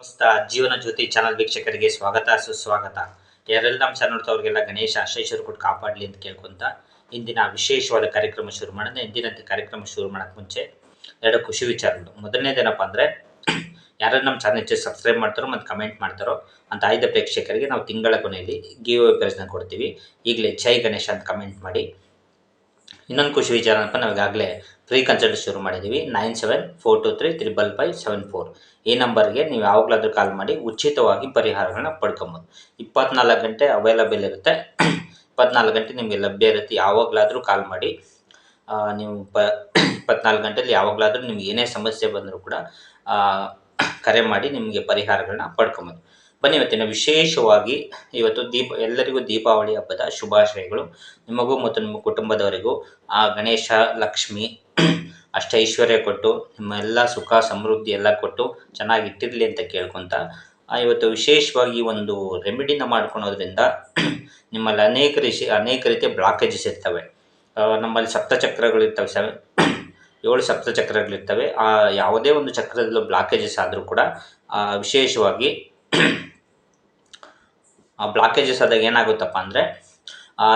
ನಮಸ್ತ ಜೀವನ ಜ್ಯೋತಿ ಚಾನಲ್ ವೀಕ್ಷಕರಿಗೆ ಸ್ವಾಗತ ಸುಸ್ವಾಗತ. ಯಾರೆಲ್ಲ ನಮ್ಮ ಚಾನಲ್ ನೋಡ್ತವ್ರಿಗೆಲ್ಲ ಗಣೇಶ ಆಶೀರ್ವಾದ ಕೊಟ್ಟು ಕಾಪಾಡಲಿ ಅಂತ ಕೇಳ್ಕೊಂತ ಇಂದಿನ ವಿಶೇಷವಾದ ಕಾರ್ಯಕ್ರಮ ಶುರು ಮಾಡೋಣ. ಇಂದಿನಂತೆ ಕಾರ್ಯಕ್ರಮ ಶುರು ಮಾಡೋಕ್ಕೆ ಮುಂಚೆ ಎರಡು ಖುಷಿ ವಿಚಾರಗಳು. ಮೊದಲನೇದೇನಪ್ಪ ಅಂದರೆ ಯಾರು ನಮ್ಮ ಚಾನಲ್ ಸಬ್ಸ್ಕ್ರೈಬ್ ಮಾಡ್ತಾರೋ ಮತ್ತು ಕಮೆಂಟ್ ಮಾಡ್ತಾರೋ ಅಂತ ಆಯ್ದ ಪ್ರೇಕ್ಷಕರಿಗೆ ನಾವು ತಿಂಗಳ ಕೊನೆಯಲ್ಲಿ ಗಿವ್ ಅವೇ ಪ್ರೈಸ್ನ ಕೊಡ್ತೀವಿ. ಈಗಲೇ ಜೈ ಗಣೇಶ ಅಂತ ಕಮೆಂಟ್ ಮಾಡಿ. ಇನ್ನೊಂದು ಖುಷಿ ವಿಚಾರ ಏನಪ್ಪ, ನಾವು ಈಗಾಗಲೇ ಫ್ರೀ ಕನ್ಸಲ್ಟ್ ಶುರು ಮಾಡಿದ್ದೀವಿ. 9742355574 ಈ ನಂಬರ್ಗೆ ನೀವು ಯಾವಾಗಲಾದರೂ ಕಾಲ್ ಮಾಡಿ ಉಚಿತವಾಗಿ ಪರಿಹಾರಗಳನ್ನ ಪಡ್ಕೊಬೋದು. 24 ಗಂಟೆ ಅವೈಲಬಲ್ ಇರುತ್ತೆ. 24 ಗಂಟೆ ನಿಮಗೆ ಲಭ್ಯ ಇರುತ್ತೆ. ಯಾವಾಗಲಾದರೂ ಕಾಲ್ ಮಾಡಿ. ನೀವು 24 ಗಂಟೆಯಲ್ಲಿ ಯಾವಾಗಲಾದರೂ ನಿಮ್ಗೆ ಏನೇ ಸಮಸ್ಯೆ ಬಂದರೂ ಕೂಡ ಕರೆ ಮಾಡಿ ನಿಮಗೆ ಪರಿಹಾರಗಳನ್ನ ಪಡ್ಕೊಬೋದು. ಬನ್ನಿ, ಇವತ್ತಿನ ವಿಶೇಷವಾಗಿ ಎಲ್ಲರಿಗೂ ದೀಪಾವಳಿ ಹಬ್ಬದ ಶುಭಾಶಯಗಳು. ನಿಮಗೂ ಮತ್ತು ನಿಮ್ಮ ಕುಟುಂಬದವರಿಗೂ ಆ ಗಣೇಶ ಲಕ್ಷ್ಮಿ ಅಷ್ಟೈಶ್ವರ್ಯ ಕೊಟ್ಟು ನಿಮ್ಮ ಎಲ್ಲ ಸುಖ ಸಮೃದ್ಧಿ ಎಲ್ಲ ಕೊಟ್ಟು ಚೆನ್ನಾಗಿಟ್ಟಿರಲಿ ಅಂತ ಕೇಳ್ಕೊತ ಇವತ್ತು ವಿಶೇಷವಾಗಿ ಒಂದು ರೆಮಿಡಿನ ಮಾಡ್ಕೊಳೋದ್ರಿಂದ ನಿಮ್ಮಲ್ಲಿ ಅನೇಕ ರೀತಿಯ ಬ್ಲಾಕೇಜಸ್ ಇರ್ತವೆ. ನಮ್ಮಲ್ಲಿ ಸಪ್ತಚಕ್ರಗಳಿರ್ತವೆ, 7 ಸಪ್ತಚಕ್ರಗಳಿರ್ತವೆ. ಯಾವುದೇ ಒಂದು ಚಕ್ರದಲ್ಲೂ ಬ್ಲಾಕೇಜಸ್ ಆದರೂ ಕೂಡ ವಿಶೇಷವಾಗಿ ಆ ಬ್ಲಾಕೇಜಸ್ ಆದಾಗ ಏನಾಗುತ್ತಪ್ಪ ಅಂದರೆ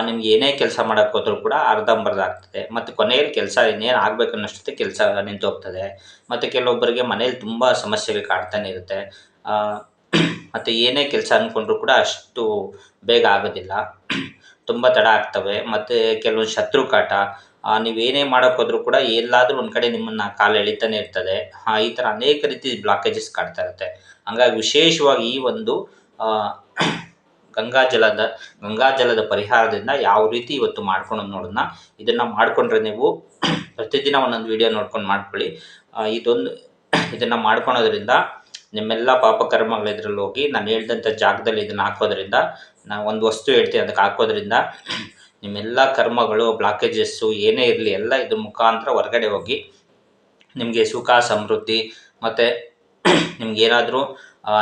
ನಿಮ್ಗೆ ಏನೇ ಕೆಲಸ ಮಾಡೋಕ್ಕೆ ಹೋದರೂ ಕೂಡ ಅರ್ಧಂಬರ್ಧ ಆಗ್ತದೆ. ಮತ್ತು ಕೊನೆಯಲ್ಲಿ ಕೆಲಸ ಇನ್ನೇನು ಆಗಬೇಕನ್ನಷ್ಟೊತ್ತೆ ಕೆಲಸ ನಿಂತು ಹೋಗ್ತದೆ. ಮತ್ತು ಕೆಲವೊಬ್ಬರಿಗೆ ಮನೇಲಿ ತುಂಬ ಸಮಸ್ಯೆಗಳು ಕಾಡ್ತಾನೆ ಇರುತ್ತೆ. ಮತ್ತು ಏನೇ ಕೆಲಸ ಅಂದ್ಕೊಂಡ್ರೂ ಕೂಡ ಅಷ್ಟು ಬೇಗ ಆಗೋದಿಲ್ಲ, ತುಂಬ ತಡ ಆಗ್ತವೆ. ಮತ್ತು ಕೆಲವೊಂದು ಶತ್ರು ಕಾಟ, ನೀವೇನೇ ಮಾಡೋಕ್ಕೆ ಹೋದರೂ ಕೂಡ ಎಲ್ಲಾದರೂ ಒಂದು ಕಡೆ ನಿಮ್ಮನ್ನು ಕಾಲು ಎಳಿತಾನೆ ಇರ್ತದೆ. ಈ ಥರ ಅನೇಕ ರೀತಿ ಬ್ಲಾಕೇಜಸ್ ಕಾಡ್ತಾ ಇರುತ್ತೆ. ಹಂಗಾಗಿ ವಿಶೇಷವಾಗಿ ಈ ಒಂದು ಗಂಗಾಜಲದ ಪರಿಹಾರದಿಂದ ಯಾವ ರೀತಿ ಇವತ್ತು ಮಾಡ್ಕೊಳೋದು ನೋಡೋಣ. ಇದನ್ನು ಮಾಡಿಕೊಂಡ್ರೆ ನೀವು ಪ್ರತಿದಿನ ಒಂದೊಂದು ವಿಡಿಯೋ ನೋಡ್ಕೊಂಡು ಮಾಡ್ಕೊಳ್ಳಿ. ಇದನ್ನು ಮಾಡ್ಕೊಳೋದ್ರಿಂದ ನಿಮ್ಮೆಲ್ಲ ಪಾಪಕರ್ಮಗಳು ಇದರಲ್ಲಿ ಹೋಗಿ, ನಾನು ಹೇಳ್ದಂಥ ಜಾಗದಲ್ಲಿ ಇದನ್ನು ಹಾಕೋದ್ರಿಂದ, ನಾನು ಒಂದು ವಸ್ತು ಹೇಳ್ತೀನಿ ಅದಕ್ಕೆ ಹಾಕೋದ್ರಿಂದ ನಿಮ್ಮೆಲ್ಲ ಕರ್ಮಗಳು ಬ್ಲಾಕೇಜಸ್ಸು ಏನೇ ಇರಲಿ ಎಲ್ಲ ಇದ್ರ ಮುಖಾಂತರ ಹೊರಗಡೆ ಹೋಗಿ ನಿಮಗೆ ಸುಖ ಸಮೃದ್ಧಿ ಮತ್ತು ನಿಮ್ಗೇನಾದರೂ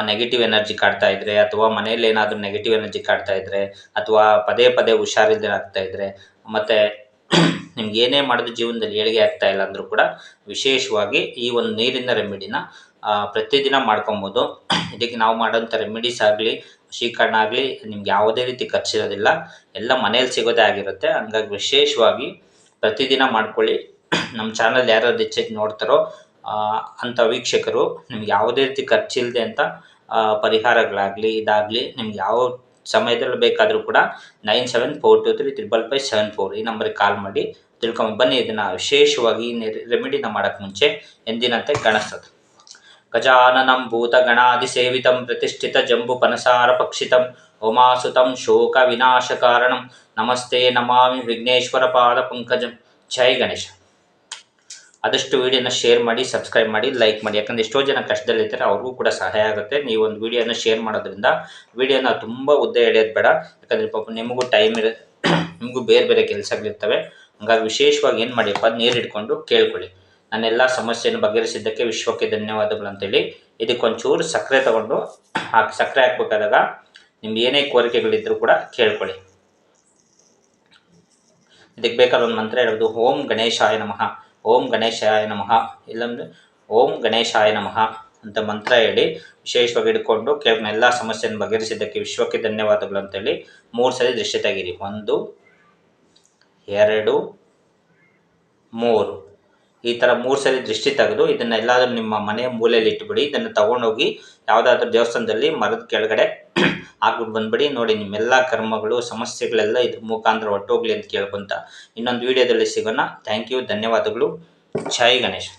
ನೆಗೆಟಿವ್ ಎನರ್ಜಿ ಕಾಡ್ತಾ ಇದ್ದರೆ, ಅಥವಾ ಮನೇಲಿ ಏನಾದರೂ ನೆಗೆಟಿವ್ ಎನರ್ಜಿ ಕಾಡ್ತಾ ಇದ್ದರೆ, ಅಥವಾ ಪದೇ ಪದೇ ಹುಷಾರಿಲ್ಲದೆ ಆಗ್ತಾಯಿದ್ರೆ, ಮತ್ತು ನಿಮ್ಗೆ ಏನೇ ಮಾಡಿದ್ರು ಜೀವನದಲ್ಲಿ ಏಳಿಗೆ ಆಗ್ತಾ ಇಲ್ಲ ಅಂದರೂ ಕೂಡ ವಿಶೇಷವಾಗಿ ಈ ಒಂದು ನೀರಿನ ರೆಮಿಡಿನ ಪ್ರತಿದಿನ ಮಾಡ್ಕೊಬೋದು. ಇದಕ್ಕೆ ನಾವು ಮಾಡೋಂಥ ರೆಮಿಡೀಸ್ ಆಗಲಿ ಶೀಕರಣ ಆಗಲಿ ನಿಮ್ಗೆ ಯಾವುದೇ ರೀತಿ ಖರ್ಚಿರೋದಿಲ್ಲ, ಎಲ್ಲ ಮನೇಲಿ ಸಿಗೋದೇ ಆಗಿರುತ್ತೆ. ಹಂಗಾಗಿ ವಿಶೇಷವಾಗಿ ಪ್ರತಿದಿನ ಮಾಡ್ಕೊಳ್ಳಿ. ನಮ್ಮ ಚಾನಲ್ ಯಾರು ಹೆಚ್ಚಾಗಿ ನೋಡ್ತಾರೋ ಅಂಥ ವೀಕ್ಷಕರು ನಿಮ್ಗೆ ಯಾವುದೇ ರೀತಿ ಖರ್ಚಿಲ್ಲದೆ ಅಂತ ಪರಿಹಾರಗಳಾಗಲಿ ಇದಾಗಲಿ ನಿಮ್ಗೆ ಯಾವ ಸಮಯದಲ್ಲಿ ಬೇಕಾದರೂ ಕೂಡ 9742355574 ಈ ನಂಬರಿಗೆ ಕಾಲ್ ಮಾಡಿ ತಿಳ್ಕೊಂಡು ಬನ್ನಿ. ಇದನ್ನು ವಿಶೇಷವಾಗಿ ರೆಮಿಡಿನ ಮಾಡೋಕ್ಕೆ ಮುಂಚೆ ಎಂದಿನಂತೆ ಗಣಸದು ಗಜಾನನಂ ಭೂತಗಣಾಧಿಸೇವಿತಂ ಪ್ರತಿಷ್ಠಿತ ಜಂಬು ಪನಸಾರ ಪಕ್ಷಿತಂ ಉಮಾಸುತಂ ಶೋಕ ವಿನಾಶ ಕಾರಣಂ ನಮಸ್ತೆ ನಮಾಮಿ ವಿಘ್ನೇಶ್ವರ ಪಾದ ಪಂಕಜಂ. ಜೈ ಗಣೇಶ. ಆದಷ್ಟು ವೀಡಿಯೋನ ಶೇರ್ ಮಾಡಿ, ಸಬ್ಸ್ಕ್ರೈಬ್ ಮಾಡಿ, ಲೈಕ್ ಮಾಡಿ. ಯಾಕಂದರೆ ಎಷ್ಟೋ ಜನ ಕಷ್ಟದಲ್ಲಿರ್ತಾರೆ, ಅವ್ರಿಗೂ ಕೂಡ ಸಹಾಯ ಆಗುತ್ತೆ. ನೀವು ಒಂದು ವೀಡಿಯೋನ ಶೇರ್ ಮಾಡೋದ್ರಿಂದ ವೀಡಿಯೋನ ತುಂಬ ಉದ್ದ ಎಳೆಯೋದು ಬೇಡ. ಯಾಕಂದರೆ ಪಾಪ ನಿಮಗೂ ಟೈಮ್ ನಿಮಗೂ ಬೇರೆ ಬೇರೆ ಕೆಲಸಗಳಿರ್ತವೆ. ಹಂಗಾಗಿ ವಿಶೇಷವಾಗಿ ಏನು ಮಾಡಿಯಪ್ಪ, ನೀರು ಇಟ್ಕೊಂಡು ಕೇಳ್ಕೊಳ್ಳಿ. ನನ್ನೆಲ್ಲ ಸಮಸ್ಯೆಯನ್ನು ಬಗೆಹರಿಸಿದ್ದಕ್ಕೆ ವಿಶ್ವಕ್ಕೆ ಧನ್ಯವಾದಗಳು ಅಂತೇಳಿ ಇದಕ್ಕೊಂಚೂರು ಸಕ್ಕರೆ ತೊಗೊಂಡು ಸಕ್ಕರೆ ಹಾಕ್ಬೇಕಾದಾಗ ನಿಮ್ಗೆ ಏನೇ ಕೋರಿಕೆಗಳಿದ್ದರೂ ಕೂಡ ಕೇಳ್ಕೊಳ್ಳಿ. ಇದಕ್ಕೆ ಬೇಕಾದ ಒಂದು ಮಂತ್ರ ಹೇಳೋದು, ಓಂ ಗಣೇಶಾಯ ನಮಃ, ಓಂ ಗಣೇಶಾಯ ನಮಃ, ಇಲ್ಲಂದರೆ ಓಂ ಗಣೇಶಾಯ ನಮಃ ಅಂತ ಮಂತ್ರ ಹೇಳಿ ವಿಶೇಷವಾಗಿ ಹಿಡ್ಕೊಂಡು ಎಲ್ಲ ಸಮಸ್ಯೆಯನ್ನು ಬಗೆಹರಿಸಿದ್ದಕ್ಕೆ ವಿಶ್ವಕ್ಕೆ ಧನ್ಯವಾದಗಳು ಅಂತೇಳಿ 3 ಸಲ ದೃಷ್ಟಿ ತೆಗೀರಿ. 1 2 3 ಈ ಥರ 3 ಸಲ ದೃಷ್ಟಿ ತೆಗೆದು ಇದನ್ನು ಎಲ್ಲಾದರೂ ನಿಮ್ಮ ಮನೆಯ ಮೂಲೆಯಲ್ಲಿ ಇಟ್ಟುಬಿಡಿ. ಇದನ್ನು ತೊಗೊಂಡೋಗಿ ಯಾವುದಾದ್ರೂ ದೇವಸ್ಥಾನದಲ್ಲಿ ಮರದ ಕೆಳಗಡೆ ಹಾಕ್ಬಿಟ್ಟು ಬಂದುಬಿಡಿ. ನೋಡಿ, ನಿಮ್ಮೆಲ್ಲ ಕರ್ಮಗಳು ಸಮಸ್ಯೆಗಳೆಲ್ಲ ಇದ್ರ ಮುಖಾಂತರ ಹೊಟ್ಟೋಗ್ಲಿ ಅಂತ ಕೇಳ್ಕೊತ ಇನ್ನೊಂದು ವೀಡಿಯೋದಲ್ಲಿ ಸಿಗೋಣ. ಥ್ಯಾಂಕ್ ಯು, ಧನ್ಯವಾದಗಳು. ಜೈ ಗಣೇಶ್.